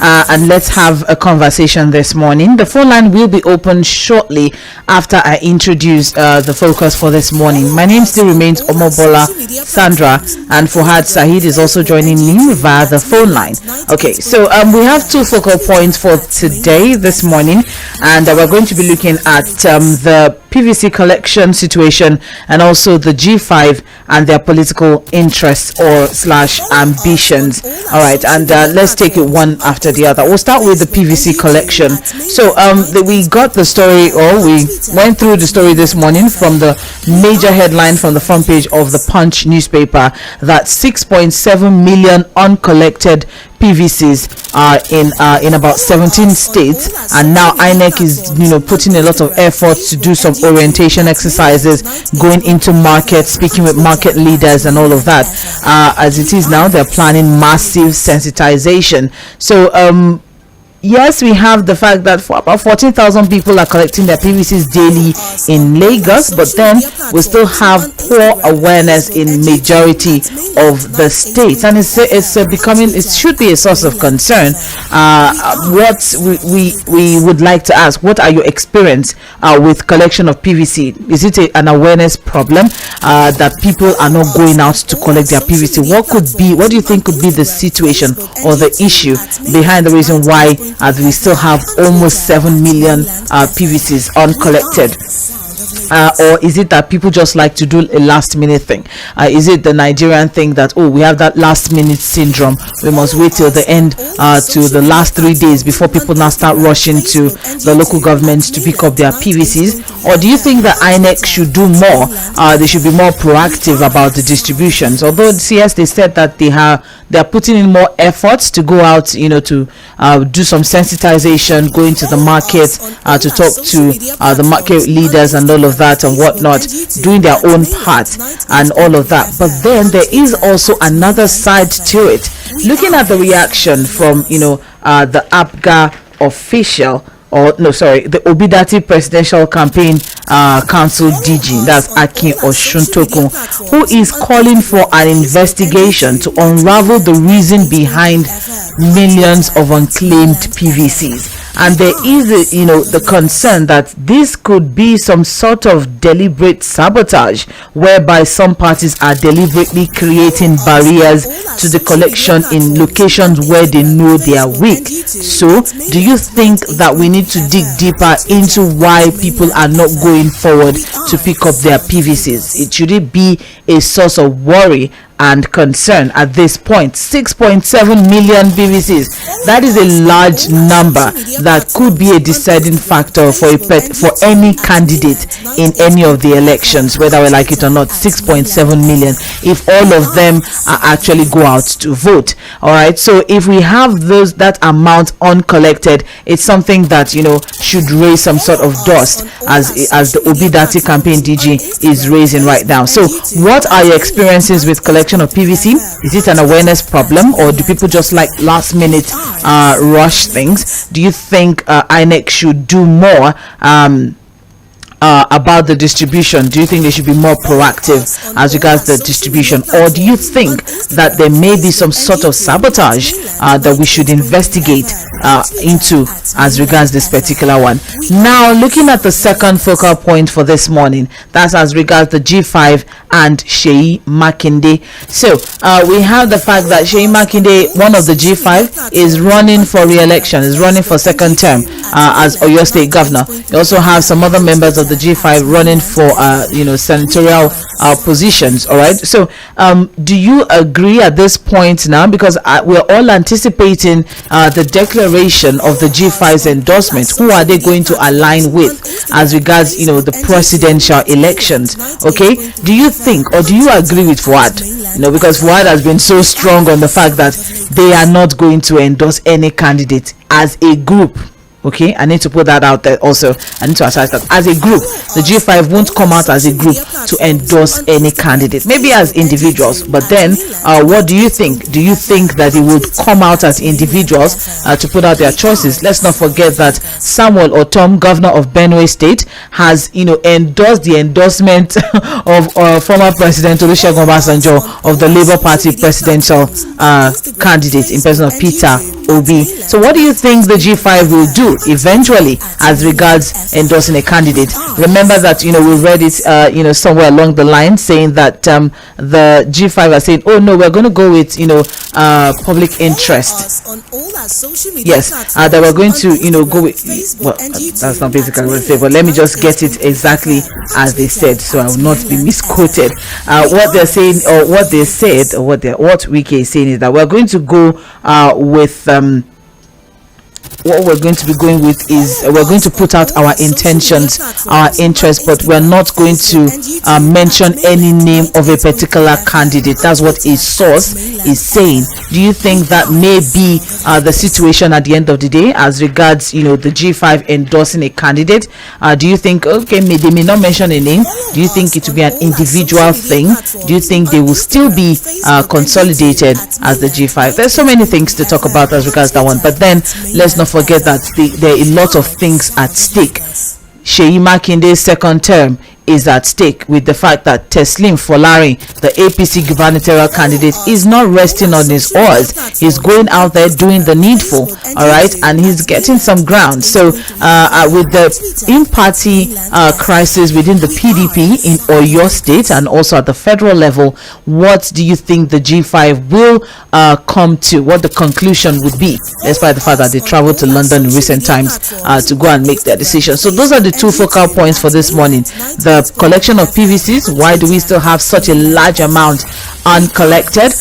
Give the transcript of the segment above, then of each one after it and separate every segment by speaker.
Speaker 1: and let's have a conversation this morning. The phone line will be open shortly after I introduce the focus for this morning. My name still remains OMOBOLA, Sandra, and Fuhad Saeed is also joining me via the phone line. Okay, so we have two focal points for today, this morning, and we're going to be looking at the PVC collection situation and also the G5 and their political interests or slash ambitions. All right, and let's take it one after the other. We'll start with the PVC collection. So we got the story, or we went through the story this morning from the major headline from the front page of the Punch newspaper that 6.7 million uncollected PVCs are in about 17 states, and now INEC is putting a lot of effort to do some orientation exercises, going into markets, speaking with market leaders and all of that. As it is now, they're planning massive sensitization. So yes, we have the fact that for about 14,000 people are collecting their PVCs daily in Lagos, but then we still have poor awareness in majority of the states, and it's becoming, it should be a source of concern. What we would like to ask, what are your experience with collection of PVC? Is it an awareness problem that people are not going out to collect their PVC? What do you think could be the situation or the issue behind the reason why we still have almost 7 million PVCs uncollected? Or is it that people just like to do a last minute thing? Is it the Nigerian thing that, we have that last minute syndrome, we must wait till the end, to the last 3 days before people now start rushing to the local governments to pick up their PVCs? Or do you think that INEC should do more? They should be more proactive about the distributions? Although CS, they said that they are putting in more efforts to go out, to do some sensitization, go into the market, to talk to the market leaders and all of that and whatnot, doing their own part and all of that. But then there is also another side to it. Looking at the reaction from the APGA official, the OBIDatti Presidential Campaign Council DG, that's Akin Oshuntokun, who is calling for an investigation to unravel the reason behind millions of unclaimed PVCs. And there is the concern that this could be some sort of deliberate sabotage, whereby some parties are deliberately creating barriers to the collection in locations where they know they are weak. So do you think that we need to dig deeper into why people are not going forward to pick up their PVCs? Should it be a source of worry and concern at this point? 6.7 million PVCs, that is a large number that could be a deciding factor for any candidate in any of the elections, whether we like it or not. 6.7 million, if all of them actually go out to vote. All right, so if we have that amount uncollected, it's something that should raise some sort of dust, as the OBIDatti campaign DG is raising right now. So what are your experiences with collection of PVC? Is it an awareness problem, or do people just like last minute rush things? Do you think INEC should do more about the distribution? Do you think they should be more proactive as regards the distribution, or do you think that there may be some sort of sabotage that we should investigate into as regards this particular one? Now, looking at the second focal point for this morning, that's as regards the G5 and Seyi Makinde. So we have the fact that Seyi Makinde, one of the G5, is running for re-election, is running for second term as Oyo State Governor. You also have some other members of the G5 running for senatorial positions. All right, so do you agree at this point now, because we're all anticipating the declaration of the G5's endorsement? Who are they going to align with as regards the presidential elections? Okay, do you think, or do you agree with Fuhad? Because Fuhad has been so strong on the fact that they are not going to endorse any candidate as a group. Okay, I need to put that out there also. I need to assess that as a group, the G5 won't come out as a group to endorse any candidate, maybe as individuals. But then, what do you think? Do you think that they would come out as individuals to put out their choices? Let's not forget that Samuel Otom, governor of Benue State, has endorsed the endorsement of former President Olusegun Obasanjo of the Labour Party presidential candidate in person of Peter Obi. So what do you think the G5 will do eventually as regards endorsing a candidate? Remember that we read it somewhere along the line saying that the G5 are saying, oh no, we're going to go with public interest. Yes, that we're going to go with, well, that's not basically what they say, but let me just get it exactly as they said so I will not be misquoted. What they're saying, or what they said, or what Wiki is saying is that we're going to go with what we're going to be going with is we're going to put out our intentions, our interests, but we're not going to mention any name of a particular candidate. That's what a source is saying. Do you think that may be the situation at the end of the day as regards the G5 endorsing a candidate? Do you think they may not mention a name? Do you think it will be an individual thing? Do you think they will still be consolidated as the G5? There's so many things to talk about as regards that one, but then let's not forget that there are a lot of things at stake. Seyi Makinde's second term is at stake, with the fact that Teslim Folari, the APC gubernatorial candidate, is not resting on his oars. He's going out there doing the needful, all right, and he's getting some ground. So with the in-party crisis within the PDP in Oyo State and also at the federal level, what do you think the G5 will come to? What the conclusion would be, despite the fact that they traveled to London in recent times to go and make their decision? So those are the two focal points for this morning. The collection of PVCs. Why do we still have such a large amount uncollected,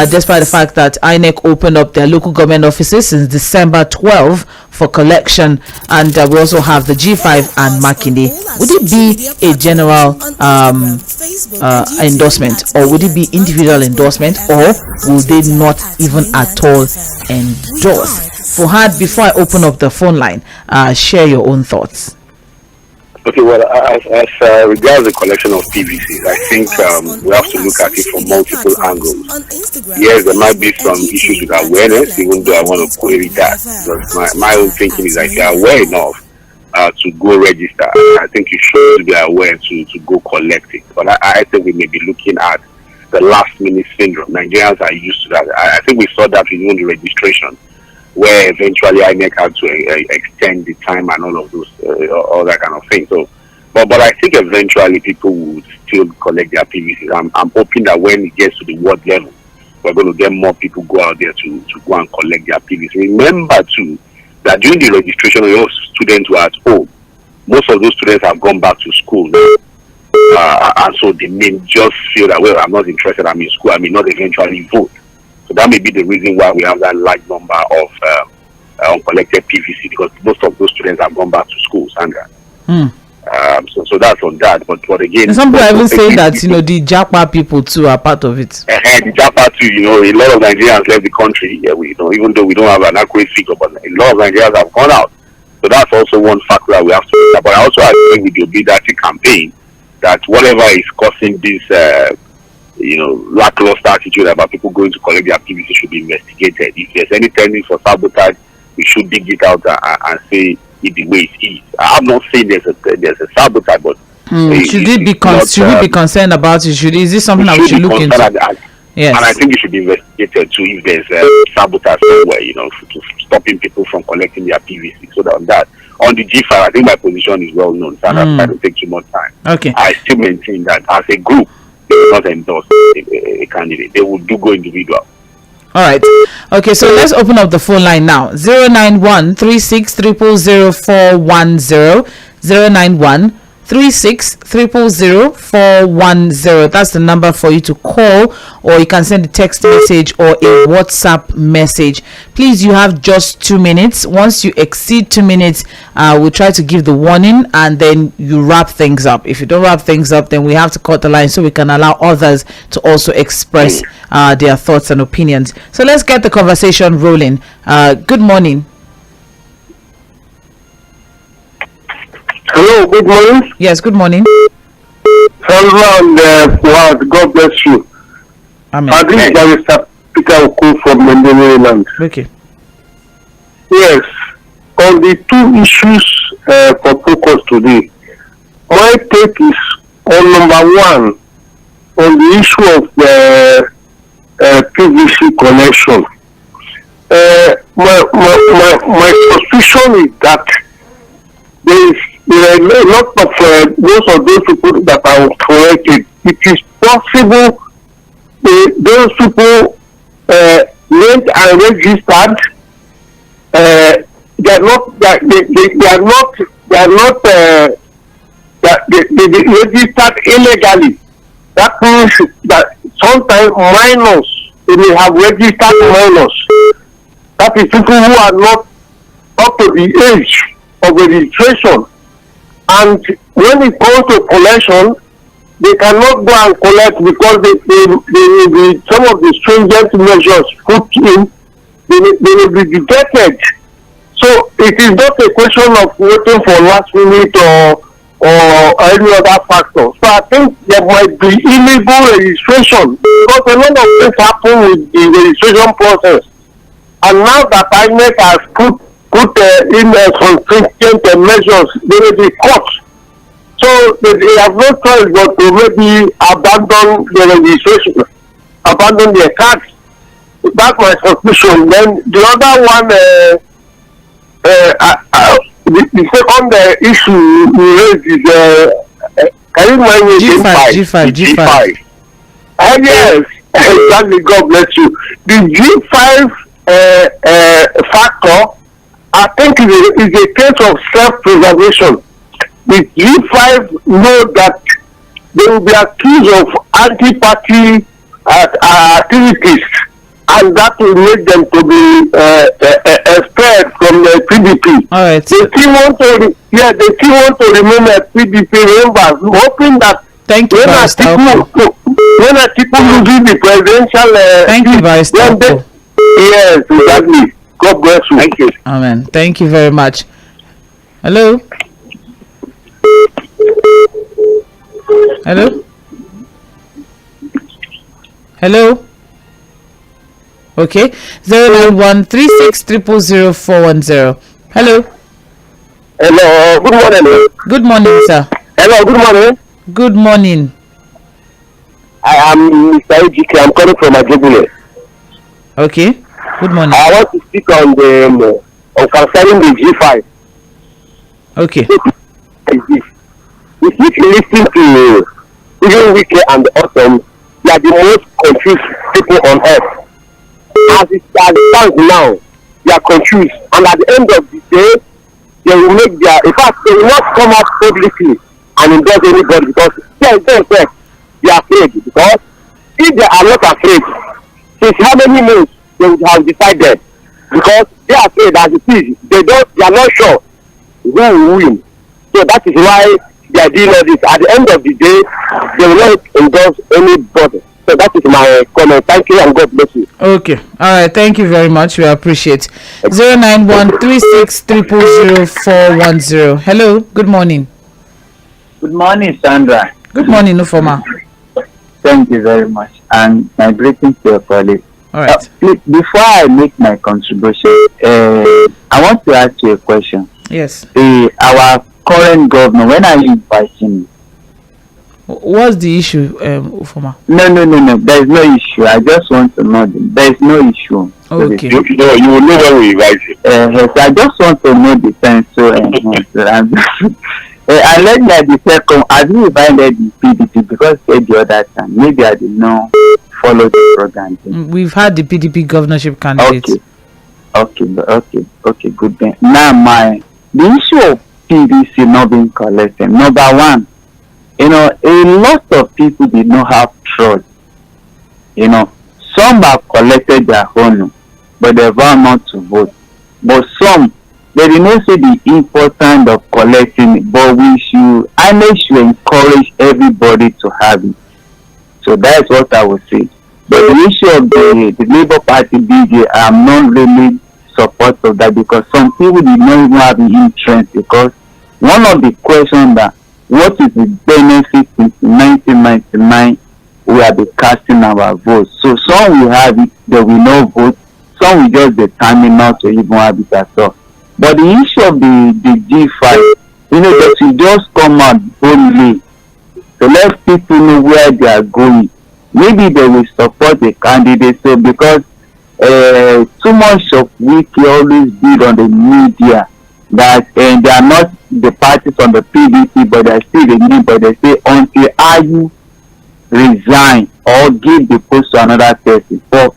Speaker 1: despite the fact that INEC opened up their local government offices since December 12 for collection? And we also have the G5 and Makinde. Would it be a general endorsement, or would it be individual endorsement, or will they not even at all endorse? Fuhad, before I open up the phone line, share your own thoughts.
Speaker 2: Okay, well, as regards the collection of PVCs, I think we have to look at it from multiple angles. Yes, there might be some issues with awareness, even though I want to query that. Because my own thinking is that if you're aware enough to go register, I think you should be aware to go collect it. But I think we may be looking at the last minute syndrome. Nigerians are used to that. I think we saw that in the registration, where eventually INEC had to extend the time and all of those, all that kind of thing. So, but I think eventually people would still collect their PVCs. I'm hoping that when it gets to the ward level, we're going to get more people go out there to go and collect their PVCs. Remember too that during the registration, your students were at home. Most of those students have gone back to school now. And so they may just feel that, well, I'm not interested, I'm in school, I may not eventually vote. So that may be the reason why we have that large number of uncollected PVC, because most of those students have gone back to school, Sandra. So that's on that. But again,
Speaker 1: and some people even say that the Japa people too are part of it.
Speaker 2: The Japa too, a lot of Nigerians left the country. Yeah, even though we don't have an accurate figure, but a lot of Nigerians have gone out. So that's also one factor that we have to look at. But I also agree with the OBIDatti campaign that whatever is causing this lackluster attitude about people going to collect their PVC should be investigated. If there's any tendency for sabotage, we should dig it out and say it the way it is. I'm not saying there's a sabotage, but
Speaker 1: should we be concerned about it? Is this something that we should look into? Yes.
Speaker 2: And I think it should be investigated too if there's sabotage somewhere, to stopping people from collecting their PVC. So that on the G5, I think my position is well known, so I don't take too much time.
Speaker 1: Okay.
Speaker 2: I still maintain that as a group, they will not endorse a candidate. They will go individual.
Speaker 1: All right. Okay, so let's open up the phone line now. 091-36000410. 091-36000410. That's the number for you to call, or you can send a text message or a WhatsApp message. Please, you have just 2 minutes. Once you exceed 2 minutes, we'll try to give the warning, and then you wrap things up. If you don't wrap things up, then we have to cut the line so we can allow others to also express their thoughts and opinions. So let's get the conversation rolling. Good morning.
Speaker 2: Hello, good morning.
Speaker 1: Yes, good morning.
Speaker 2: Sandra and Fuhad, God bless you.
Speaker 1: Amen.
Speaker 2: This is Barrister Peter Oku from Maryland.
Speaker 1: Okay.
Speaker 2: Yes, on the two issues for focus today, my take is on number one, on the issue of the PVC Collection. My suspicion is that there are a lot of those people that are collected. It is possible those people went and registered. They registered illegally. That means that sometimes minors, they may have registered minors. That is people who are not up to the age of registration. And when it comes to collection, they cannot go and collect because they will be some of the stringent measures put in. They will be detected. So it is not a question of waiting for last minute or any other factor. So I think there might be illegal registration because a lot of things happen with the registration process. And now that INEC has put in some stringent measures, they will be caught. So they have no choice but to maybe abandon the registration, abandon their cards. That's my suspicion. Then the other one, the second issue we raised is, can you remind me? G5. Yes, exactly. God bless you. The G5 factor, I think, is a case of self-preservation. The G5 know that they will be accused of anti-party activities, and that will make them to be expelled from the PDP.
Speaker 1: All right.
Speaker 2: They still want to remain a PDP members, hoping that
Speaker 1: Thank you, Barrister.
Speaker 2: When people losing the presidential,
Speaker 1: thank you, Barrister.
Speaker 2: Yes, exactly. God bless you. Thank you.
Speaker 1: Amen. Thank you very much. Hello. Hello. Hello. Okay. 09136000410. Hello.
Speaker 2: Hello. Good morning.
Speaker 1: Good morning, sir.
Speaker 2: Hello. Good morning.
Speaker 1: Good morning.
Speaker 2: I am Mr. Ejike. I'm calling from Ajebule.
Speaker 1: Okay. Good morning.
Speaker 2: I want to speak on the concerning the G5.
Speaker 1: Okay.
Speaker 2: If you listen to even Wiki and Autumn, they are the most confused people on earth. As it stands now, they are confused, and at the end of the day, they will make their. In fact, they will not come out publicly and endorse anybody because they are afraid. Because if they are not afraid, since how many months they would have decided? Because they are afraid as it is, they are not sure who will win. So that is why they are doing all this. At the end of the day, they will not endorse anybody. So that is my comment. Thank you and God bless you.
Speaker 1: Okay. All right. Thank you very much. We appreciate. 09136000410. Hello. Good morning.
Speaker 3: Good morning, Sandra.
Speaker 1: Good morning, Ufoma.
Speaker 3: Thank you very much. And my greetings to your colleague.
Speaker 1: All right.
Speaker 3: Please, before I make my contribution, I want to ask you a question.
Speaker 1: Yes.
Speaker 3: Our current governor, when are you inviting me?
Speaker 1: What's the issue, Ufoma?
Speaker 3: No. There is no issue. I just want to know. There is no issue.
Speaker 1: Okay.
Speaker 2: You will know when we invite you.
Speaker 3: Yes, I just want to know the time. So, and let me at the second, have you invited the PDP? Because the other time, maybe I did not follow the program.
Speaker 1: We've had the PDP governorship candidate.
Speaker 3: Okay, good then. Now, the issue of PVC not being collected. Number one, a lot of people did not have trust. Some have collected their own, but they vow not to vote. But some, they did not see the importance of collecting it, but INEC should encourage everybody to have it. So that's what I would say. But the issue of the Labour Party BJ, I'm not really supportive of that because some people did not even have the interest because one of the questions that what is the benefit since 1999 we have been casting our votes. So some will have it, they will not vote. Some will just determine not to even have it at all. But the issue of the G5, that will just come out boldly to let people know where they are going. Maybe they will support the candidate. So because too much of wiki always build on the media that they are not the parties on the PVC, but they are still the name, but they say until you resign or give the post to another person. But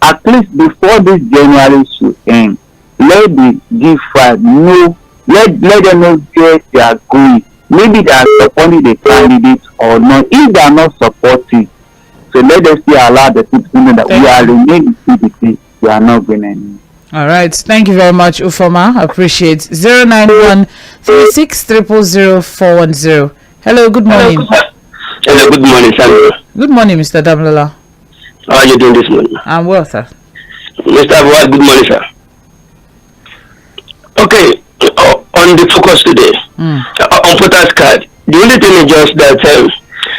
Speaker 3: at least before this January should end, let the G5 know, let them know where they are going. Maybe they are supporting the candidate or not. If they are not supporting, so let us still allow the people know that we are remaining PVC. We are not going anywhere.
Speaker 1: All right. Thank you very much, Ufoma. Appreciate 091-36000410. Hello. Good morning.
Speaker 4: Hello. Good morning, Sandra.
Speaker 1: Good morning, Mr. Damlola.
Speaker 4: How are you doing this morning?
Speaker 1: I'm well, sir.
Speaker 4: Mr. Fuhad, good morning, sir. Okay. On the focus today, on voters card, the only thing is just that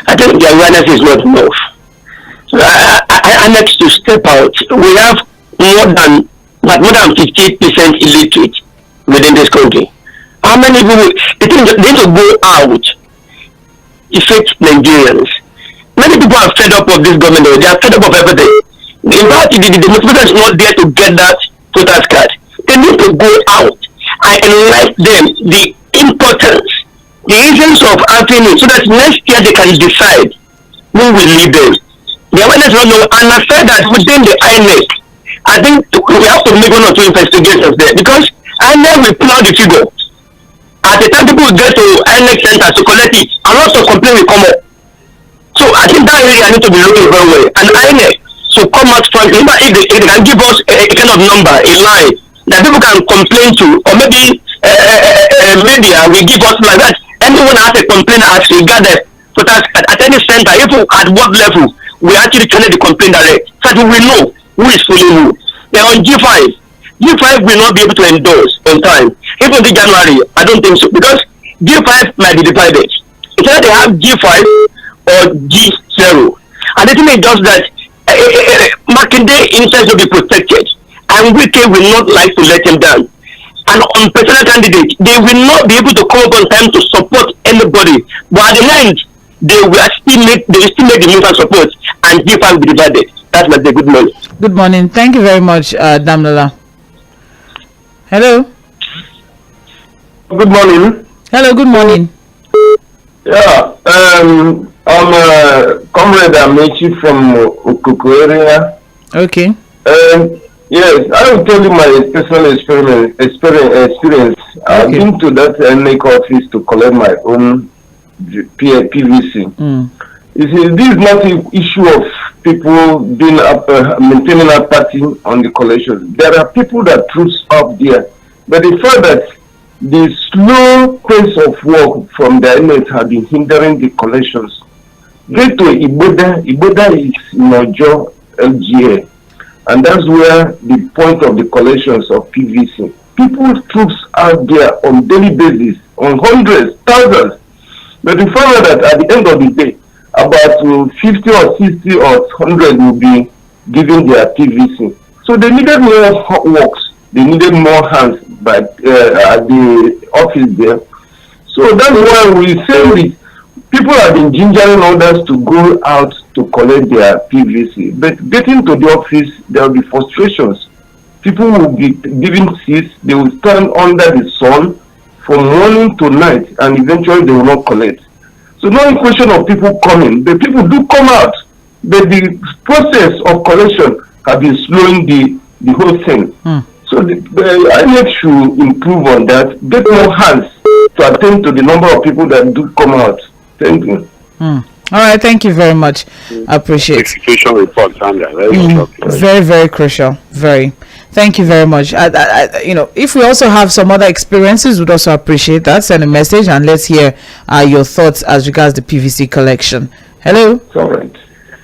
Speaker 4: I think the awareness is not enough. I need to step out. We have more than 58% illiterate within this country. How many people? The thing is, they need to go out, affect Nigerians. Many people are fed up of this government. They are fed up of everything. In fact, the motivation is not there to get that voters card. They need to go out and enlighten them the importance, the reasons of having it, so that next year they can decide who will lead them. The awareness will know, and I said that within the INEC, I think we have to make one or two investigations there, because INEC will pull out the figure. At the time people get to INEC center to collect it, a lot of complaints will come up. So I think that area need to be looking very well. And INEC should come out front. If they can give us a kind of number, a line that people can complain to, or maybe media will give us like that. Anyone has a complaint as regarded at any center, even at what level, we actually channel the complaint direct, so that we will know who is fooling who. Then on G5 will not be able to endorse on time. Even in January, I don't think so, because G5 might be divided. It's either they have G5 or G0. And the thing is just that Makinde interest will be protected, and Wike will not like to let him down. And on personal candidates, they will not be able to come up on time to support anybody. But at the end, they will still make the move and support, and G5 will be divided. That's my day. Good morning.
Speaker 1: Good morning. Thank you very much, Damlola. Hello.
Speaker 5: Good morning.
Speaker 1: Hello. Good morning.
Speaker 5: Yeah. I'm Comrade Amechi from Okuku area.
Speaker 1: Okay.
Speaker 5: Yes, I will tell you my personal experience. I've been to that INEC office to collect my own PVC. You see, this is not an issue of people being maintaining a party on the collection. There are people that troops up there, but the fact that the slow pace of work from the INEC have been hindering the collections. Get to Iboda is Nojo LGA, and that's where the point of the collections of PVC. People troops out there on daily basis, on hundreds, thousands. But the fact that at the end of the day, about 50 or 60 or 100 will be giving their PVC. So they needed more works. They needed more hands at the office there. So that's why we say this. People have been gingering others to go out to collect their PVC. But getting to the office, there will be frustrations. People will be given seats. They will stand under the sun from morning to night, and eventually they will not collect. So not a question of people coming. The people do come out, but the process of collection has been slowing the whole thing. So the INEC should improve on that, get more hands to attend to the number of people that do come out. Thank you.
Speaker 1: All right, thank you very much. I appreciate it.
Speaker 2: Situation report, Sandra.
Speaker 1: Very, very crucial. Very. Thank you very much. If we also have some other experiences, we'd also appreciate that. Send a message and let's hear your thoughts as regards the PVC collection. Hello.
Speaker 5: It's all right.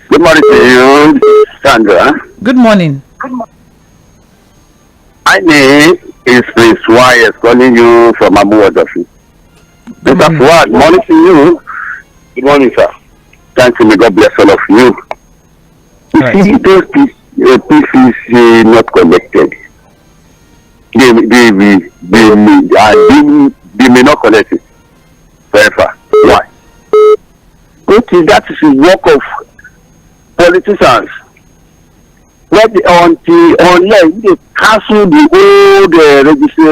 Speaker 2: Good morning to you, Sandra.
Speaker 1: Good morning.
Speaker 2: My name is Prince Y. calling you from Abuwadati. Mr. Fuhad, morning to you. Good morning, sir. Thank you. May God bless all of you. You see, those PVCs not collected. They may not collect it forever. Why? That is the work of politicians. Unless they cancel the old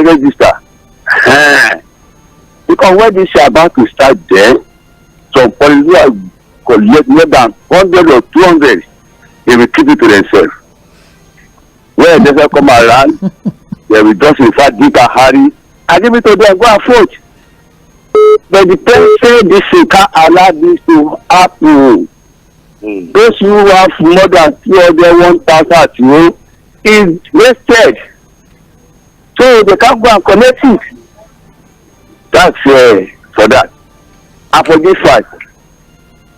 Speaker 2: register. Because when this is about to start there, some politicians collect more than 100 or 200, they will keep it to themselves. When they come around, they will just in fact dig a hurry and give it to them, go and vote. But the president this can't allow this to happen. Those who have more than 1,000 at home is wasted. So they can't go and collect it. That's for that. And for this fact,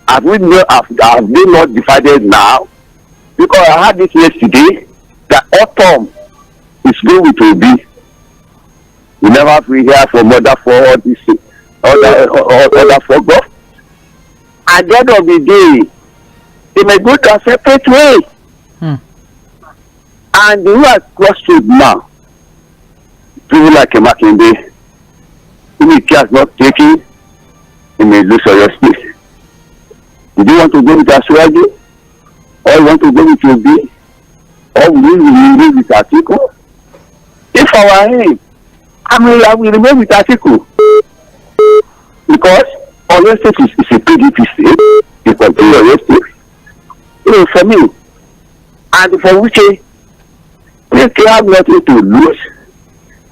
Speaker 2: have they not decided now? Because I had this yesterday that autumn is going with OB. We never free here for mother for all this other for God. At the end of the day, they may go to a separate way. And the way I crossroad now, people like Makinde, if the care is not taken, he may lose your space. Do you want to go with Aswagi? Or you want to go with OB? Or will you remain with Atiku? If our aim, I will remain with Atiku. Because Oyo State is a PDP state, you continue Oyo State. For me, and for which they have nothing to lose,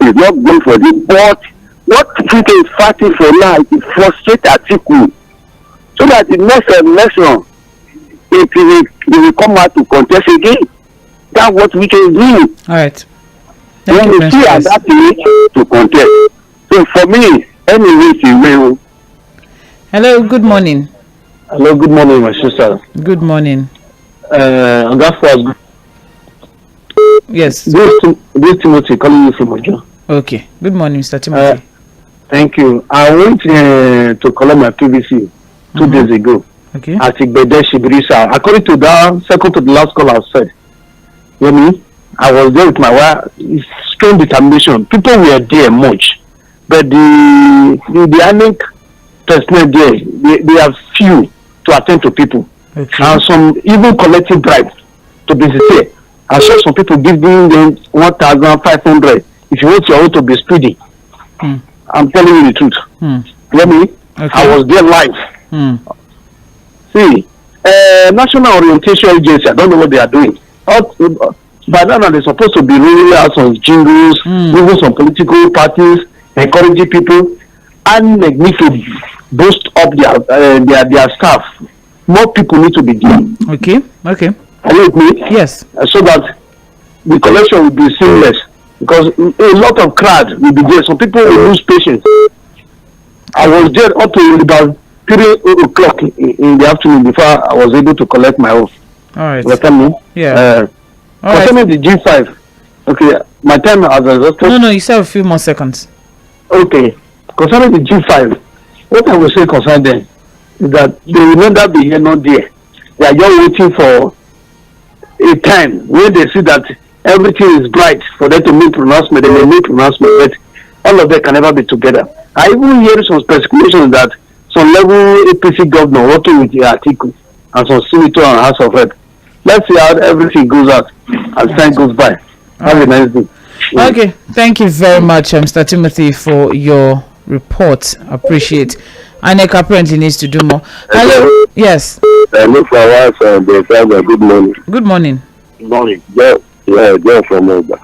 Speaker 2: is not going for this. But what people is fighting for now is to frustrate Atiku, so that the next election, it will come out to contest again. That's what we can do.
Speaker 1: All right.
Speaker 2: When we see at that age to contest. So for me, anyway, she will.
Speaker 1: Hello, good morning.
Speaker 6: Hello, good morning, my sister.
Speaker 1: Good morning.
Speaker 6: That was
Speaker 1: yes.
Speaker 6: This Timothy calling you from Ojo.
Speaker 1: Okay. Good morning, Mr. Timothy.
Speaker 6: Thank you. I went to collect my PVC 2 days ago.
Speaker 1: Okay.
Speaker 6: At Igbedeshi Brisa. According to that, second to the last call I said, you know, I was there with my wife. It's strong determination. People were there much, but the INEC personnel there, they have few to attend to people.
Speaker 1: Okay.
Speaker 6: And some even collecting bribes to be sincere. I saw some people giving them 1,500 if you want your own to be speedy. I'm telling you the truth. Let me.
Speaker 1: Okay.
Speaker 6: I was there live. See, National Orientation Agency, I don't know what they are doing. By now they're supposed to be rolling out some jingles, even some political parties, encouraging people, and they need to boost up their staff. More people need to be there.
Speaker 1: Okay.
Speaker 6: Are you with me?
Speaker 1: Yes.
Speaker 6: So that the collection will be seamless. Because a lot of crowd will be there. Some people will lose patience. I was there up to about 3 o'clock in the afternoon before I was able to collect my oath.
Speaker 1: All right.
Speaker 6: Understand me?
Speaker 1: Yeah.
Speaker 6: Concerning the G5, okay, my time has exhausted.
Speaker 1: No, you still have a few more seconds.
Speaker 6: Okay. Concerning the G5, what I will say concerning them is that they will never be here, not there. They are just waiting for a time when they see that everything is bright for them to make pronouncement. They may make pronouncement, but all of them can never be together. I even hear some speculations that some level APC governor working with the Atiku and some senator and House of Rep. Let's see how everything goes out as time goes by. Have a nice day.
Speaker 1: Okay, thank you very much, Mr. Timothy, for your report. Appreciate. INEC apparently needs to do more. Hello. Yes.
Speaker 2: Hello, good morning.
Speaker 1: Good morning.
Speaker 2: Good morning. John from Oba.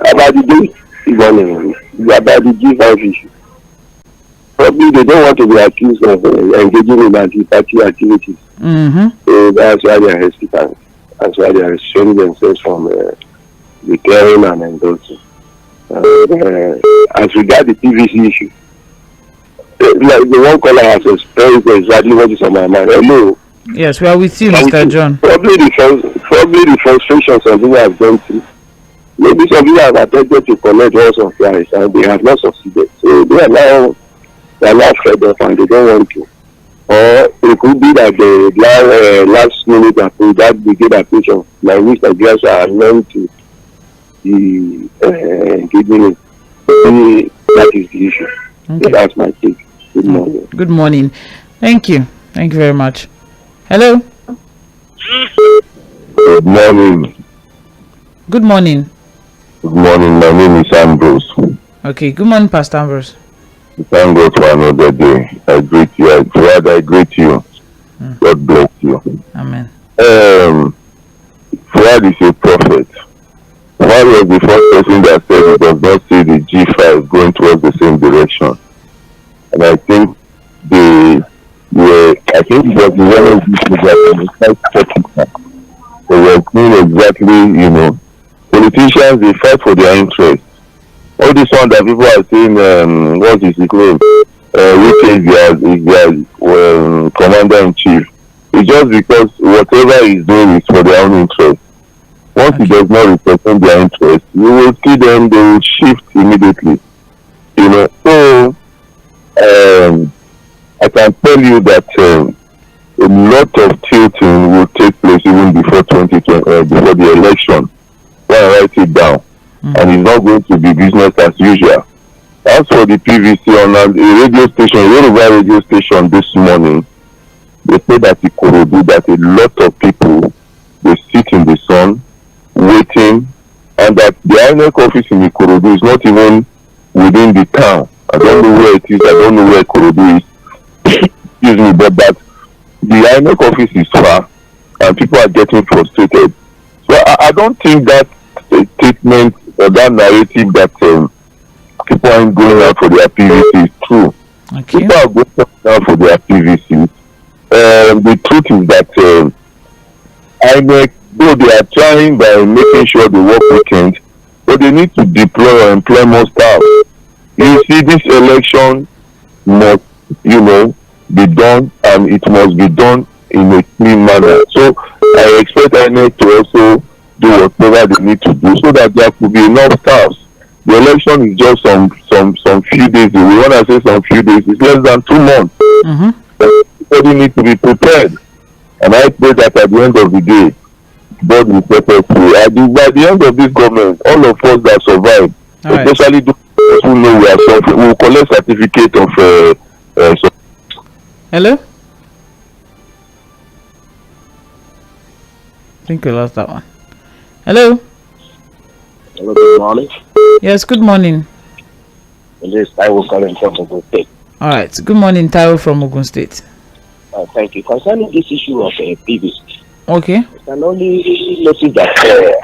Speaker 2: About the G5 issue. Probably they don't want to be accused of engaging in anti-party activities. So that's why they are hesitant. That's why they are restraining themselves from declaring and endorsing. As regards the PVC issue, like the one caller has expressed exactly what is on my mind. Hello.
Speaker 1: Yes, we are with you, Mr. John.
Speaker 2: Probably the frustration some people have gone through. Maybe some people have attempted to collect all supplies and they have not succeeded. So they are now they are not fed up and they don't want to. Or it could be that the last minute approach, that brigade approach of my which Nigerians are known to be giving it. That is the issue. Okay. So that's my take. Good morning.
Speaker 1: Good morning. Thank you. Thank you very much. Hello.
Speaker 7: Good morning.
Speaker 1: Good morning.
Speaker 7: Good morning. My name is Ambrose.
Speaker 1: Okay. Good morning, Pastor Ambrose.
Speaker 7: Thank God for another day. I greet you. I greet you. God bless you.
Speaker 1: Amen.
Speaker 7: Fuhad is a prophet. Fuhad was the first person that said he does not see the G5 going towards the same direction. And I think it was one of these people that was quite skeptical. They were saying exactly, politicians, they fight for their interests. All this one that people are saying, what is his name? Which is their commander-in-chief. It's just because whatever he's doing is for their own interest. Once he does not represent their interest, you will see them, they will shift immediately. So I can tell you that a lot of tilting will take place even before 2020, before the election. When I write it down. And it's not going to be business as usual. As for the PVC on a radio station, Yoruba radio station this morning, they say that that a lot of people, they sit in the sun, waiting, and that the INEC office in Ikorodu is not even within the town. I don't know where it is, I don't know where Ikorodu is. Excuse me, but that the INEC office is far, and people are getting frustrated. So I don't think that statement or that narrative that people aren't going out for their PVC is true.
Speaker 1: Okay.
Speaker 7: People are going out for their PVC. The truth is that INEC, though they are trying by making sure they work weekend, but they need to deploy or employ more staff. You see, this election must, be done, and it must be done in a clean manner. So I expect INEC to also do whatever they need to do so that there could be enough staffs. The election is just some few days away. When I say some few days, it's less than 2 months. Everybody needs to be prepared. And I pray that at the end of the day, God will set us through. By the end of this government, all of us that survive, especially those who know we are suffering, will collect certificate of
Speaker 1: Hello? I think we lost that one. Hello?
Speaker 8: Hello, good morning.
Speaker 1: Yes, good morning.
Speaker 8: This is Taiwo calling from Ogun State.
Speaker 1: All right. Good morning, Taiwo from Ogun State.
Speaker 8: Thank you. Concerning this issue of PVC,
Speaker 1: okay.
Speaker 8: I can only notice that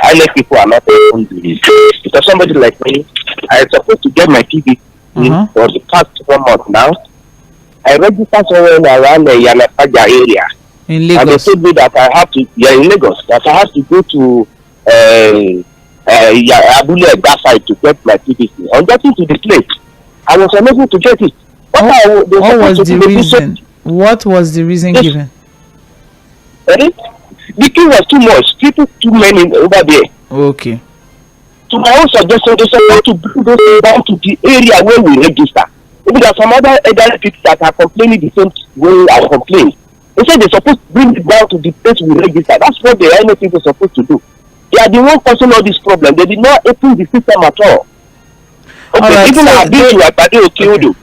Speaker 8: INEC people are not open to this. Because somebody like me, I was supposed to get my PVC for the past 1 month now. I registered somewhere around the Yanafaja area.
Speaker 1: In Lagos.
Speaker 8: And they told me that I have to, in Lagos, that I have to go to Abule that side to get my PVC. On getting to the place, I was unable to get it.
Speaker 1: What was the reason? What was the reason given?
Speaker 8: The queue was too much. People too many over there.
Speaker 1: Okay.
Speaker 8: So my own suggestion, they said to bring those down to the area where we register. Maybe there are some other elderly people that are complaining the same way I complain. They said they're supposed to bring it down to the place we register. That's what the INEC people are supposed to do. They are the one causing all this problem. They did not open the system at all. Okay,
Speaker 1: right,
Speaker 8: even I've been to Agbade Okeodo.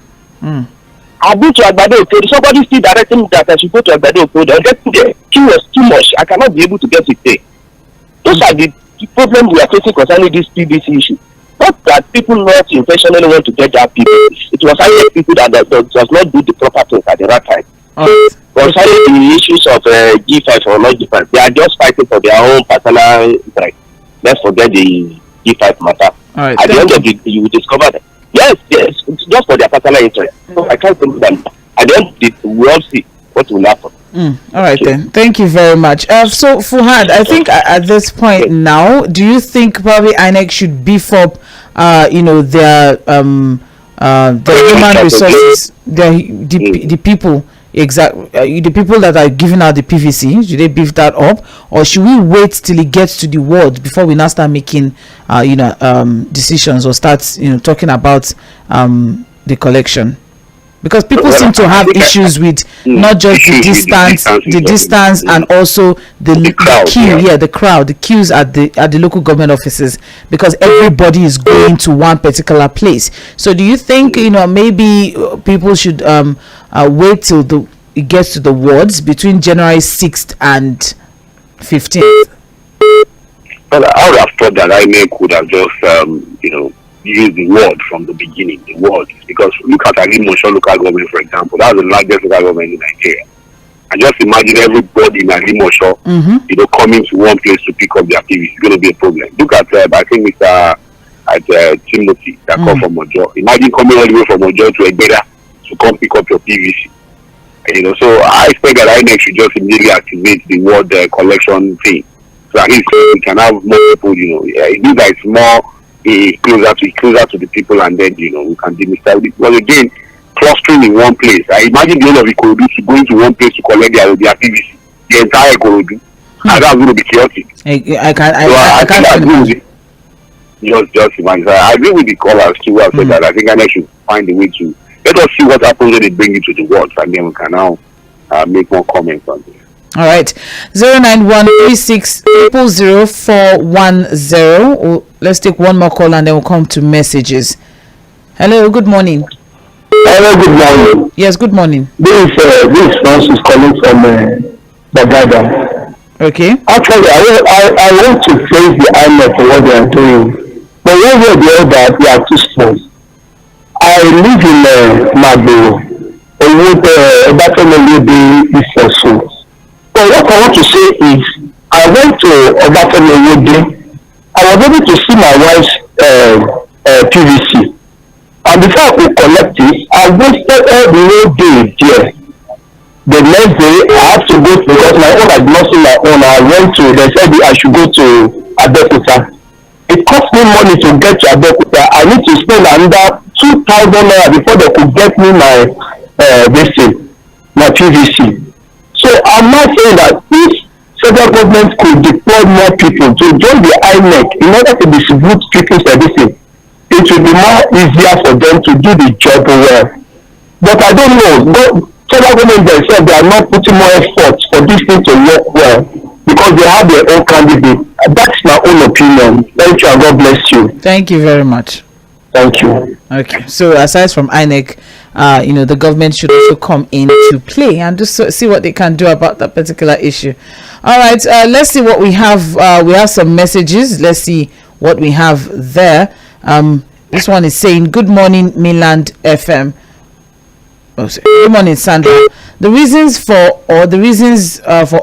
Speaker 8: I've been to Agbade Okeodo. Somebody still directing me that I should go to Agbade Okeodo. I'm getting there. Queue was too much. I cannot be able to get it there. Those are the problems we are facing concerning this PVC issue. Not that people not intentionally want to get that people. It was only people that does not do the proper things at the right time. Concerning the issues of G5 or not G5, they are just fighting for their own personal interest. Let's forget the G5 matter.
Speaker 1: Right,
Speaker 8: at the end of the day, you will discover that. Yes, it's just for their personal interest. So I can't think that at the end of the day, we all see what will happen.
Speaker 1: All right, then. Thank you very much. So, Fuhad, I think at this point now, do you think probably INEC should beef up, their human resources, the people, the people that are giving out the PVC? Should they beef that up, or should we wait till it gets to the ward before we now start making, decisions or start, talking about the collection? Because people seem to have issues with not just the distance, and also the
Speaker 2: crowd,
Speaker 1: queue. Yeah, the crowd, the queues at the local government offices, because everybody is going to one particular place. So, do you think maybe people should wait till it gets to the wards between January 6th and 15th?
Speaker 2: Well, I would have thought that INEC would have just use the word from the beginning, the word, because look at Alimosho local government, for example. That's the largest local government in Nigeria. And just imagine everybody in Alimosho, coming to one place to pick up their PVC. It's going to be a problem. Look at, I think Mr. Timothy that come from Ojo. Imagine coming all the way from Ojo to Egbeda to come pick up your PVC. So I expect that INEC should just immediately activate the word collection thing. So at least we can have more people, it means that it's more closer to the people, and then we can demystify it. But again, clustering in one place. I imagine the whole of Ikorodu going to one place to collect their PVC, the entire Ikorodu, and that's going to be chaotic. I can't agree with it. Just imagine. I agree with the callers too. Who have said that I think I should find a way to let us see what happens when they bring it to the world, and then we can now make more comments on this.
Speaker 1: All right, 09136000410. Let's take one more call and then we'll come to messages. Hello, good morning.
Speaker 6: Hello, good morning.
Speaker 1: Yes, good morning.
Speaker 6: This Francis calling from Bagada.
Speaker 1: Okay.
Speaker 6: Actually, I want to praise the INEC for what they are doing. But one way or the other, they are too small. I live in Magbo. This also. So what I want to say is, I went to Obatame. I was able to see my wife's PVC. And before I could collect it, I wasted all the whole day there. The next day, I had to go because my own had not seen my own. I went to, they said I should go to Abeokuta. It cost me money to get to Abeokuta. I need to spend another 2,000 naira before they could get me my PVC. So I'm not saying that if federal government could deploy more people to join the INEC in order to distribute people's services, it will be more easier for them to do the job well. But I don't know. Federal government themselves, they are not putting more effort for this thing to work well because they have their own candidate. That's my own opinion. Thank you and God bless you.
Speaker 1: Thank you very much.
Speaker 6: Thank you.
Speaker 1: Okay, so aside from INEC, the government should also come in to play and just see what they can do about that particular issue. All right, let's see what we have. We have some messages. Let's see what we have there. This one is saying, "Good morning, Mainland FM." Oh, sorry. Good morning, Sandra. The reasons for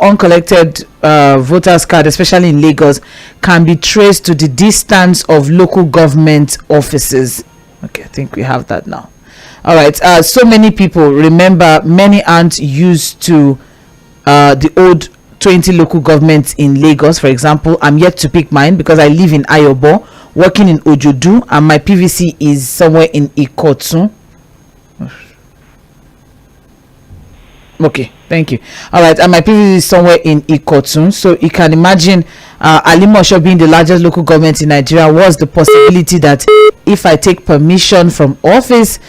Speaker 1: uncollected voters card, especially in Lagos, can be traced to the distance of local government offices. Okay, I think we have that now. All right. So many people remember, many aren't used to the old 20 local governments in Lagos. For example, I'm yet to pick mine because I live in Ayobo, working in Ojodu, and my PVC is somewhere in Ikotun. Okay, thank you. All right, and my PVC is somewhere in Ikotun. So you can imagine Alimosho being the largest local government in Nigeria, was the possibility that if I take permission from office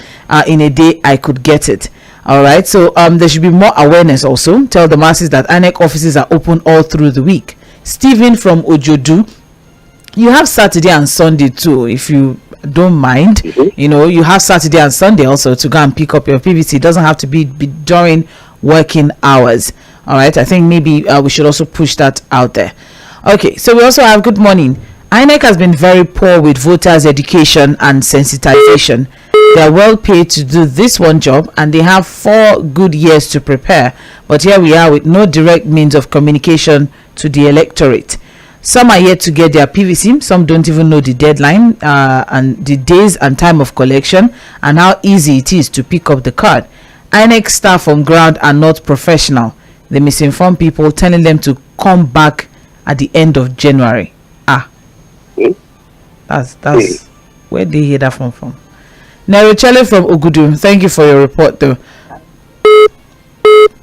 Speaker 1: in a day, I could get it. All right, so there should be more awareness also. Tell the masses that INEC offices are open all through the week. Stephen from Ojodu, you have Saturday and Sunday too, if you don't mind. You have Saturday and Sunday also to go and pick up your PVC. It doesn't have to be during working hours. All right, I think maybe we should also push that out there. Okay, so we also have, good morning. INEC has been very poor with voters education and sensitization. They are well paid to do this one job and they have 4 good years to prepare, but here we are with no direct means of communication to the electorate. Some are yet to get their PVC, some don't even know the deadline and the days and time of collection and how easy it is to pick up the card. INEC staff on ground are not professional. They misinform people, telling them to come back at the end of January. That's where they hear that from. Nerochele from Ogudu, thank you for your report though.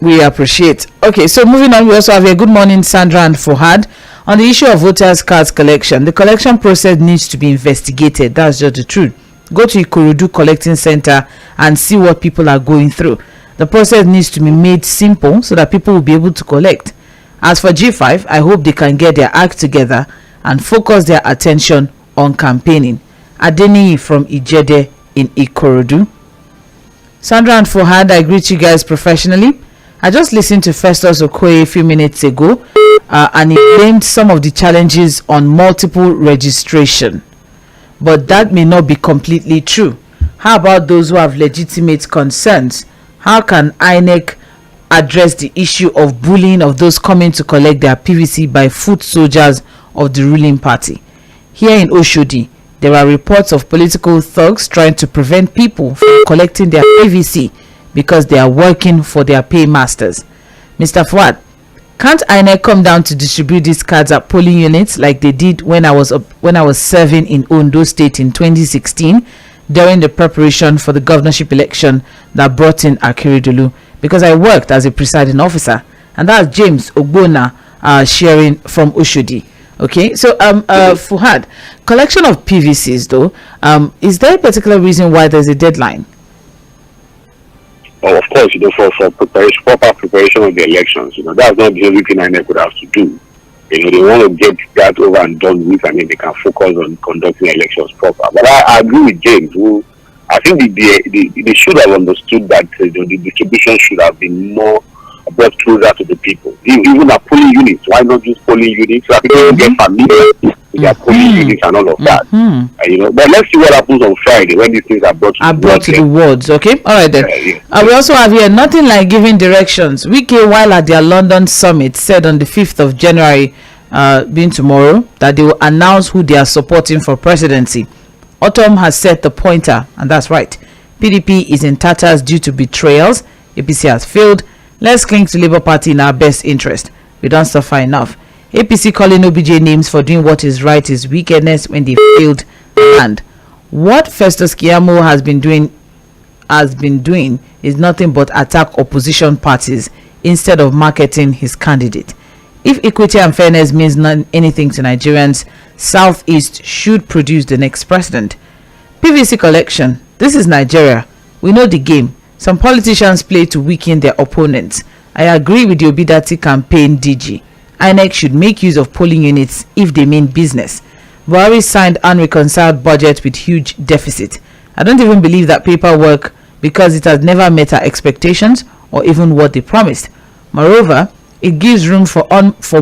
Speaker 1: We appreciate. Okay, so moving on, we also have a good morning, Sandra and Fuhad. On the issue of voters cards collection, the collection process needs to be investigated. That's just the truth. Go to Ikorodu collecting center and see what people are going through. The process needs to be made simple so that people will be able to collect. As for G5, I hope they can get their act together and focus their attention on campaigning. Adeni from Ijede in Ikorodu. Sandra and Fuhad, I greet you guys professionally. I just listened to Festus Okoye a few minutes ago and he blamed some of the challenges on multiple registration. But that may not be completely true. How about those who have legitimate concerns? How can INEC address the issue of bullying of those coming to collect their PVC by foot soldiers of the ruling party? Here in Oshodi, there are reports of political thugs trying to prevent people from collecting their PVC because they are working for their paymasters. Mr. Fuhad, can't INEC come down to distribute these cards at polling units like they did when I was serving in Ondo State in 2016 during the preparation for the governorship election that brought in Akeredolu? Because I worked as a presiding officer, and that's James Ogbona sharing from Oshodi. Okay, so Fuhad, collection of PVCs though, is there a particular reason why there's a deadline?
Speaker 2: Well, of course, for preparation, proper preparation of the elections, that's not the only thing INEC would have to do. They want to get that over and done with, and then they can focus on conducting elections proper. But I agree with James, who I think they should have understood that the distribution should have been more brought closer to the people. Even at polling units, why not just polling units? So that people get familiar with their polling units and all of that. But let's see what happens on Friday when these things are brought to
Speaker 1: the wards. Okay, all right then. We also have here nothing like giving directions. Wike, while at their London summit, said on the 5th of January, being tomorrow, that they will announce who they are supporting for presidency. Autumn has set the pointer, and that's right. PDP is in tatters due to betrayals. APC has failed. Let's cling to Labour Party in our best interest. We don't suffer enough. APC calling OBJ names for doing what is right is wickedness when they failed land. What Festus Keyamo has been doing is nothing but attack opposition parties instead of marketing his candidate. If equity and fairness means anything to Nigerians, Southeast should produce the next president. PVC collection. This is Nigeria. We know the game. Some politicians play to weaken their opponents. I agree with the OBIDatti campaign DG. INEC should make use of polling units if they mean business. Buhari signed unreconciled budget with huge deficit. I don't even believe that paperwork because it has never met our expectations or even what they promised. Moreover, it gives room for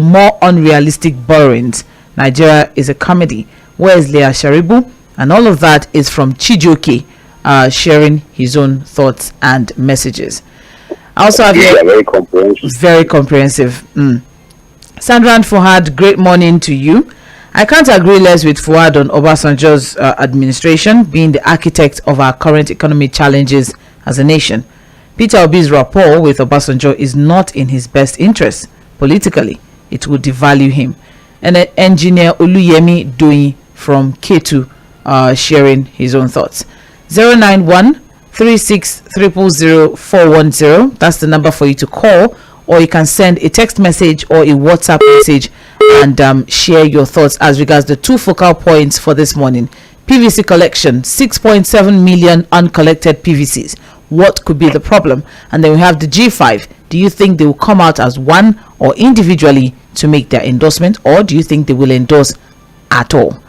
Speaker 1: more unrealistic borrowings. Nigeria is a comedy. Where is Leah Sharibu? And all of that is from Chijoke sharing his own thoughts and messages. I also have here very comprehensive. Sandra and Fuhad, great morning to you. I can't agree less with Fuhad on Obasanjo's administration being the architect of our current economic challenges as a nation. Peter Obi's rapport with Obasanjo is not in his best interest politically. It would devalue him. And engineer Oluyemi Doyin from K2 sharing his own thoughts. 091-36000410. That's the number for you to call, or you can send a text message or a WhatsApp message and share your thoughts as regards the two focal points for this morning. PVC collection, 6.7 million uncollected PVCs. What could be the problem? And then we have the G5. Do you think they will come out as one or individually to make their endorsement, or do you think they will endorse at all?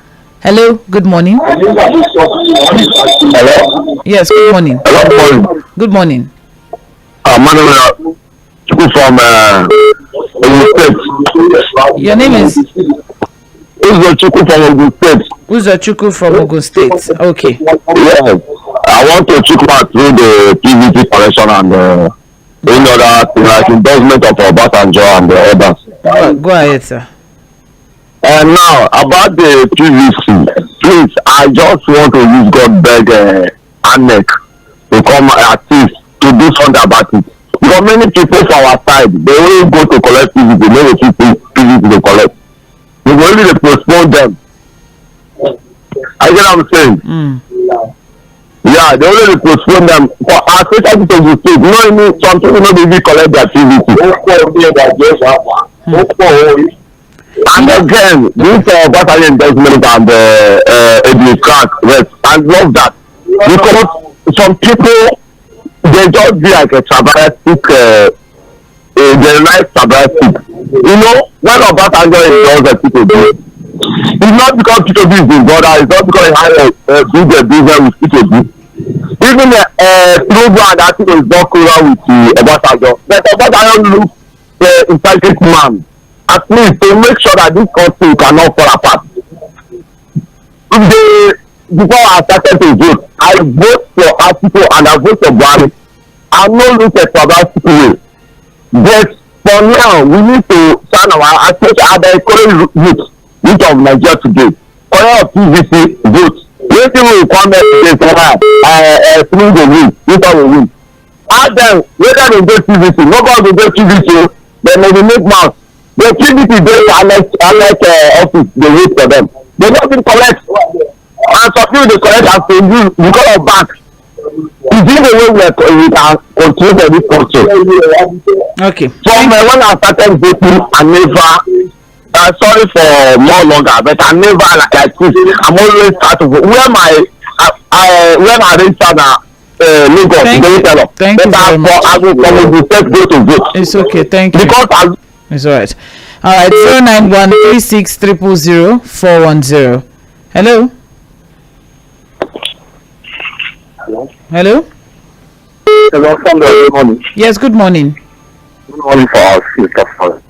Speaker 1: Hello, good morning.
Speaker 7: Hello?
Speaker 1: Yes, good morning.
Speaker 7: Hello,
Speaker 1: good morning.
Speaker 7: Manuel from Ogun State.
Speaker 1: Your name is?
Speaker 7: Uzochukwu from Ogun State.
Speaker 1: Uzochukwu from Ogun State. Okay.
Speaker 7: Yes. I want to check out through the PVC collection and like endorsement of Obasanjo and the others.
Speaker 1: Go ahead, sir.
Speaker 7: And now about the PVC, please, I just want to use God beg INEC to come at least to do something about it. Because many people from our side, they only go to collect PVC, they know the PVC to collect. They only postpone them. I get what I'm saying? Yeah, they only postpone them. For our especially to the state, some people don't even collect their PVC. And again, this Batalion endorsement and ABS crack, yes, I love that. because some people they just be like a traumatic, they like traumatic. You know, when Obasanjo does the people do, it's not because people do is his brother, it's not because he has do the business with people do. Even through that people is not cooler with Obasanjo, but Obasanjo looks intelligent man, at least to make sure that this country cannot fall apart. Before I started to vote, I vote for Atiku and I vote for Buhari. I no look at South way. But for now, we need to stand our attention at the current youth of Nigeria today. Correct of PVC vote. Waiting will come against through the win, without the win. Ask them whether they get PVC. Nobody will get PVC. They may be make mouth. The PVC they unlike office, they wait for them. They don't even collect. And some people they collect as they do because of bank. Is this the way we can continue for this culture?
Speaker 1: Okay.
Speaker 7: So when I started voting, I never sorry for more longer, but I never like this. I'm always start to vote. Where my register now Lagos,
Speaker 1: thank you very much.
Speaker 7: I will come with the first go to vote.
Speaker 1: It's okay, thank you.
Speaker 7: Because
Speaker 1: it's alright. Alright, 09136000410. Hello? Hello?
Speaker 7: Hello, good morning.
Speaker 1: Yes, good morning.
Speaker 7: Good morning for our sister.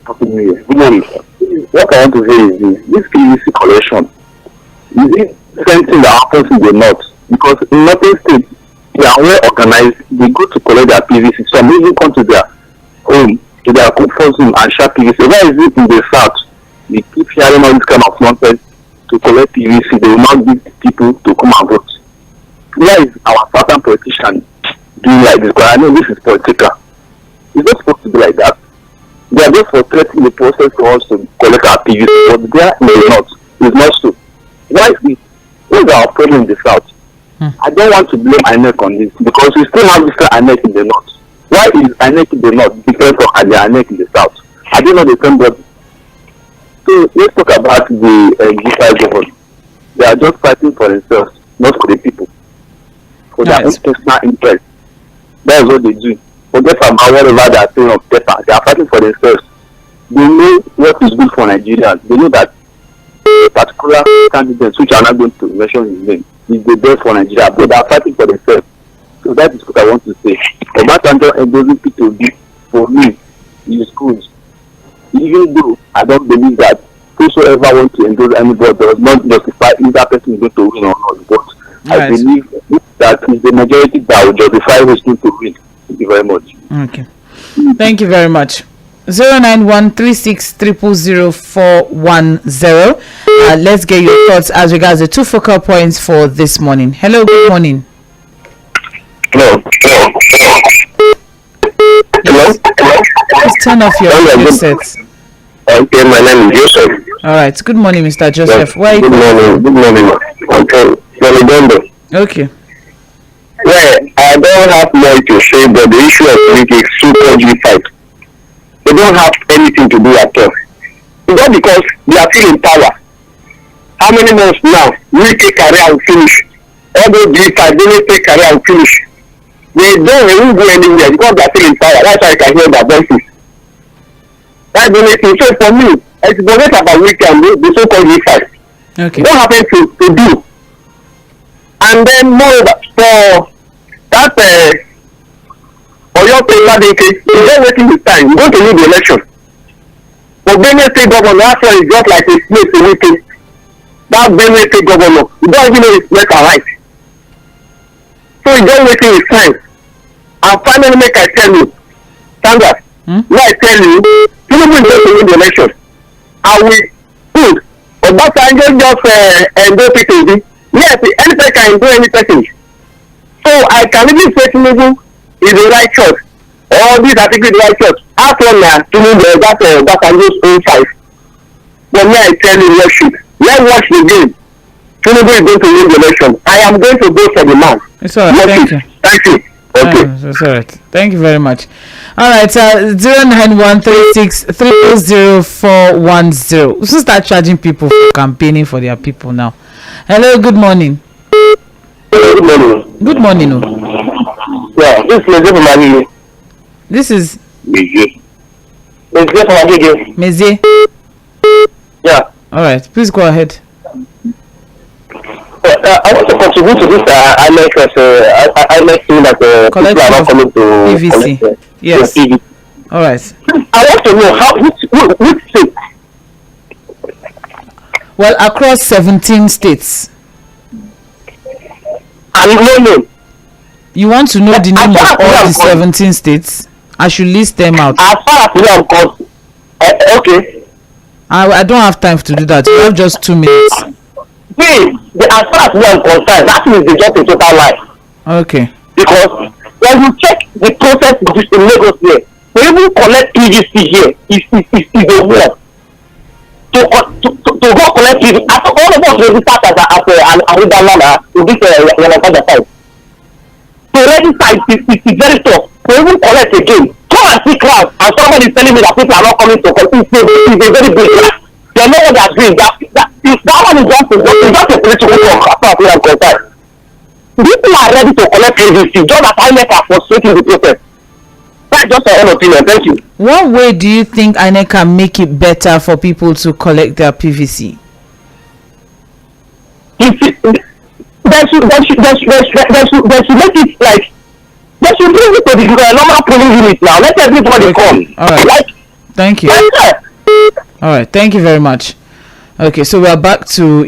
Speaker 7: Good morning, sir. What I want to say is this PVC collection, is it the same thing that happens in the north? Because in northern states, they are well organized, they go to collect their PVC. Some even come to their home, to their comfort zone and share PVC. Why is it in the south? They keep hearing all this kind of nonsense to collect PVC. They will not give people to come and vote. Why is our southern politician doing like this? Because I know this is political. It's not supposed to be like that. They are just frustrating the process for us to collect our PVC, but there is not. It's not so. Why is this? What is our problem in the south? I don't want to blame INEC on this because we still have this INEC in the north. Why is INEC in the north different from the INEC in the south? I don't know the same body. So let's talk about the G5 government. They are just fighting for themselves, not for the people. For their own personal interest. That is what they do. Forget about whatever they are saying on paper. They are fighting for themselves. They know what is good for Nigerians. They know that particular candidates, which are not going to mention his name, is the best for Nigeria, but they are fighting for themselves. So that is what I want to say. Obasanjo endorsing P2B for me is good. Even though I don't believe that whosoever wants to endorse anybody does not justify if that person is going to win or not. But I believe that is the majority that will justify who is going to win. Thank you very much.
Speaker 1: Okay. Thank you very much. 09136000410. Let's get your thoughts as regards the two focal points for this morning. Hello, good morning.
Speaker 7: Hello.
Speaker 1: Yes. Please turn off your headsets.
Speaker 7: Okay, my name is Joseph.
Speaker 1: All right. Good morning, Mr. Joseph. Where
Speaker 7: Good morning. Good morning.
Speaker 1: Okay.
Speaker 7: Yeah, I don't have more to say, but the issue of politics is super G5. They don't have anything to do at all. It's not because they are still in power. How many months now? We take career and finish. All those G5, they will take career and finish. They won't go anywhere because they are still in power. That's why I can hear their voices. That's the only thing. So for me, it's forget about weekend, the so-called G5.
Speaker 1: Okay.
Speaker 7: What happened to do? And then moreover, for that or your paper they is just wasting the time. You're going to need the election. For Benue State governor, that's why it's just like a snake to waiting. That Benue State governor, you don't even know it's left and right. So he's just wasting his time. And finally make I tell you, Sandra, when I tell you, Tinubu is going to win the election. And we good. But that time just endorse it. Yes, anybody can do anything. So I can even say Tinubu is the right choice. All these articles is the right choice. After now, Tinubu that's Obasanjo's own side. But me, I tell you, let's watch the game. Tinubu is going to win the election. I am going to vote for the man.
Speaker 1: It's all right. Thank you.
Speaker 7: Thank you. Okay.
Speaker 1: That's all right. Thank you very much. All right. 09136000410. We should start charging people for campaigning for their people now. Hello. Good morning.
Speaker 8: Good morning.
Speaker 1: Good morning.
Speaker 8: Yeah, this is Mezie from Agege.
Speaker 1: This is
Speaker 2: Mezie.
Speaker 8: Mezie from Agege.
Speaker 1: Mezie.
Speaker 8: Yeah.
Speaker 1: All right, please go ahead.
Speaker 8: I want to contribute to this INEC thing that people are not coming to
Speaker 1: PVC.
Speaker 8: collect.
Speaker 1: Yes.
Speaker 8: PVC.
Speaker 1: All right.
Speaker 8: I want to know how which state.
Speaker 1: Well, across 17 states.
Speaker 8: And no.
Speaker 1: You want to know the name of all the 17 states? I should list them out.
Speaker 8: As far as I'm concerned, okay.
Speaker 1: I don't have time to do that. You have just 2 minutes.
Speaker 8: See, as far as I'm concerned, that means they just a total lie.
Speaker 1: Okay.
Speaker 8: Because when you check the process in Lagos here, to even collect PVC here is a war. To go collect PVC, after all of us register as an Awudalana in this Yanakaja side. To register is very tough. To even collect again, come and see crowd, and somebody is telling me that people are not coming to collect. It's a very big crowd. They know what they are doing. That one is just a political work as far as I'm concerned. People are ready to collect PVC, just as INEC are frustrating the process. That's just my own opinion. Thank you.
Speaker 1: What way do you think INEC can make it better for people to collect their PVC?
Speaker 8: They should make it like, they should bring it to the normal polling unit now. Let everybody come.
Speaker 1: All right.
Speaker 8: Like,
Speaker 1: thank you. All right. Thank you very much. Okay, so we are back to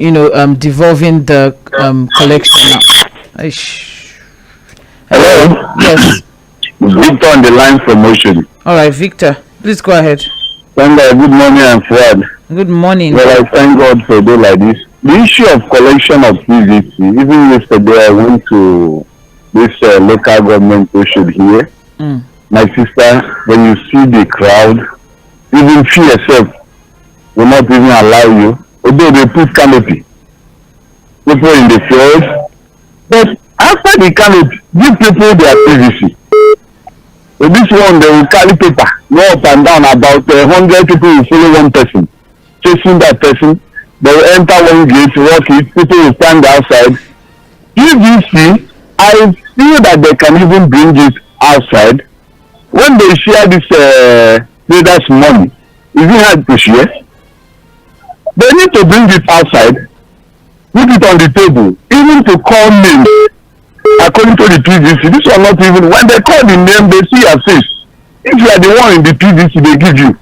Speaker 1: devolving the collection now.
Speaker 3: Hello.
Speaker 1: Yes.
Speaker 3: Victor on the line from Motion.
Speaker 1: All right, Victor, please go ahead.
Speaker 3: Sandra, good morning, and Fuhad.
Speaker 1: Good morning.
Speaker 3: Well, I thank God for a day like this. The issue of collection of PVC, even yesterday I went to this local government station here. My sister, when you see the crowd, even she herself will not even allow you, although they put canopy. People in the field, but after the canopy, give people their PVC. So this one, they will carry paper, go up and down, about 100 people will follow one person, chasing that person. They will enter one gate, walk it, people will stand outside. PVC, I feel that they can even bring it outside. When they share this traders' money, is it hard to share? They need to bring it outside, put it on the table, even to call names. According to the PVC, this was not even, when they call the name, they see your face. If you are the one in the PVC, they give you.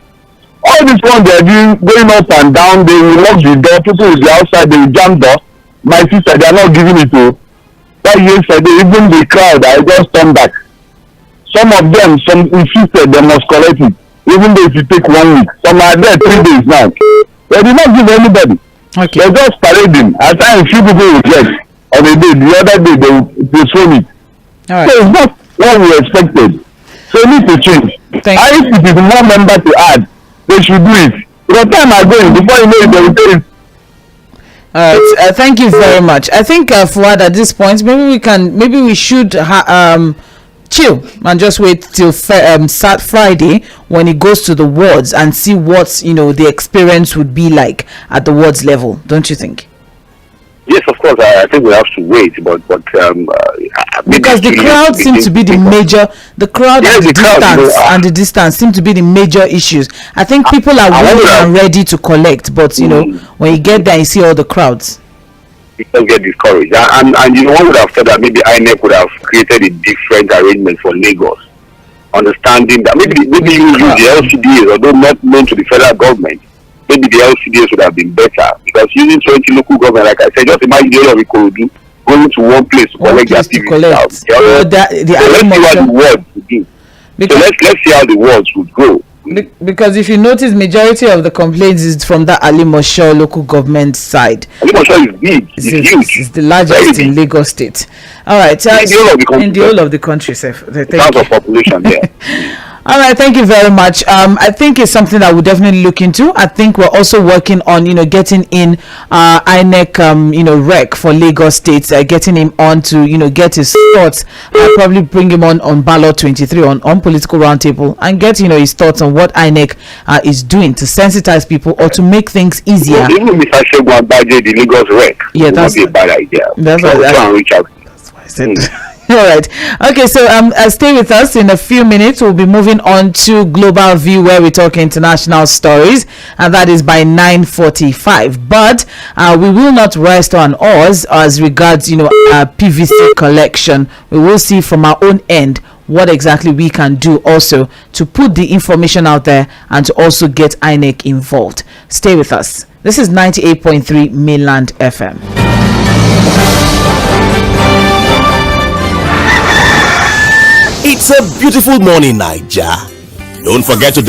Speaker 3: All this one they are doing, going up and down, they will lock the door, people will be outside, they will jam door. My sister, they are not giving it to. That yesterday, even the crowd, I just turned back. Some of them, some insisted they must collect it, even though if you take 1 week. Some are there 3 days now. They did not give anybody.
Speaker 1: Okay.
Speaker 3: They just parading. At times, few people will get. On the day, the other day, they will postpone it.
Speaker 1: All right.
Speaker 3: So it's not what we expected. So it needs to change. If it is more member to add, they should do it. Because time are going, before you know it, they will do it.
Speaker 1: All right. Thank you very much. I think Fuhad, at this point, maybe we should chill and just wait till Friday when it goes to the wards and see what the experience would be like at the wards level. Don't you think?
Speaker 2: Yes, of course. I think we have to wait, but
Speaker 1: because the crowd seems to be the major. The crowd and the distance seem to be the major issues. I think people are willing and ready to collect, but when you get there, you see all the crowds.
Speaker 2: People get discouraged, and one would have thought that maybe INEC would have created a different arrangement for Lagos, understanding that maybe you use the LCDAs, although not known to the federal government. Maybe the LCDs would have been better, because using 20 local government, like I said, just imagine the whole of Ikorodu going to one place to collect their PVC out. So let's see what the wards would do. So let's see how the wards would go.
Speaker 1: Because if you notice, majority of the complaints is from that Alimosho local government side.
Speaker 2: Alimosho is big. It's huge.
Speaker 1: It's the largest in Lagos State. All right. In the whole of the country, sir.
Speaker 2: Thank you. Of population there.
Speaker 1: All right, thank you very much. I think it's something that we'll definitely look into. I think we're also working on, getting in INEC, rec for Lagos State, getting him on to, get his thoughts. I'll probably bring him on Ballot 23 on Political Roundtable and get, his thoughts on what INEC is doing to sensitize people or to make things easier.
Speaker 2: Even Mr. Shegun Agbaje, the Lagos rec, would not be a bad idea.
Speaker 1: That's what
Speaker 2: reach out.
Speaker 1: interested. All right. Okay, so stay with us. In a few minutes, we'll be moving on to Global View, where we talk international stories, and that is by 9:45. But we will not rest on ours as regards, PVC collection. We will see from our own end what exactly we can do also to put the information out there and to also get INEC involved. Stay with us. This is 98.3 Mainland FM.
Speaker 9: It's a beautiful morning, Naija. Don't forget to